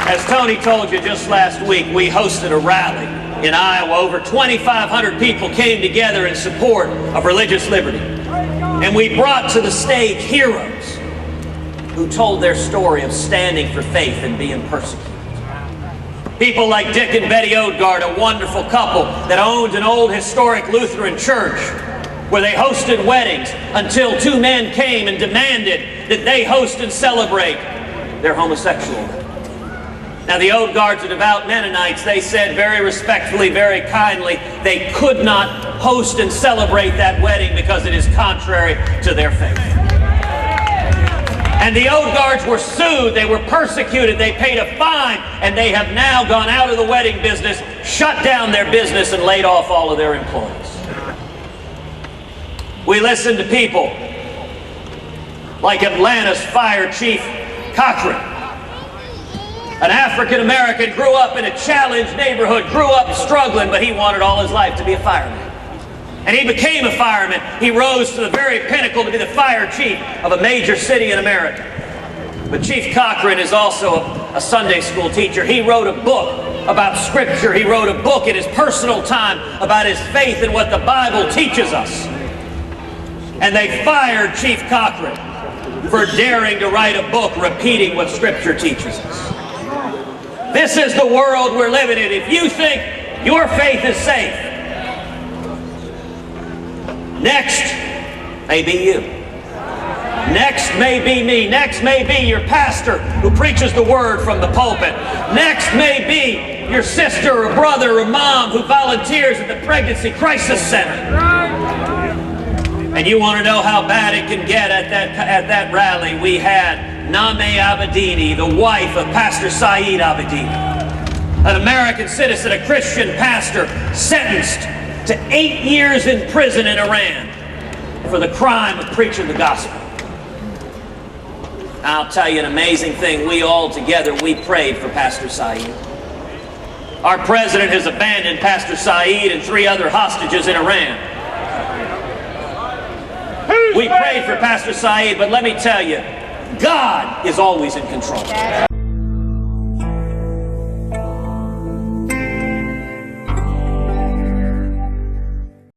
As Tony told you just last week, we hosted a rally in Iowa. Over 2,500 people came together in support of religious liberty. And we brought to the stage heroes who told their story of standing for faith and being persecuted. People like Dick and Betty Odgaard, a wonderful couple that owned an old historic Lutheran church where they hosted weddings until two men came and demanded that they host and celebrate their homosexual. Now the Odgaards are devout Mennonites. They said very respectfully, very kindly, they could not host and celebrate that wedding because it is contrary to their faith. And the Odgaards were sued, they were persecuted, they paid a fine, and they have now gone out of the wedding business, shut down their business, and laid off all of their employees. We listen to people like Atlanta's Fire Chief Cochran, an African American, grew up in a challenged neighborhood, grew up struggling, but he wanted all his life to be a fireman. And he became a fireman. He rose to the very pinnacle to be the fire chief of a major city in America. But Chief Cochran is also a Sunday school teacher. He wrote a book about Scripture. He wrote a book in his personal time about his faith and what the Bible teaches us. And they fired Chief Cochran for daring to write a book repeating what Scripture teaches us. This is the world we're living in. If you think your faith is safe, next may be you. Next may be me. Next may be your pastor who preaches the word from the pulpit. Next may be your sister or brother or mom who volunteers at the Pregnancy Crisis Center. And you want to know how bad it can get at that rally? We had Name Abedini, the wife of Pastor Saeed Abedini, an American citizen, a Christian pastor, sentenced to 8 years in prison in Iran for the crime of preaching the gospel. I'll tell you an amazing thing. We all together, we prayed for Pastor Saeed. Our president has abandoned Pastor Saeed and 3 other hostages in Iran. We prayed for Pastor Saeed, but let me tell you, God is always in control.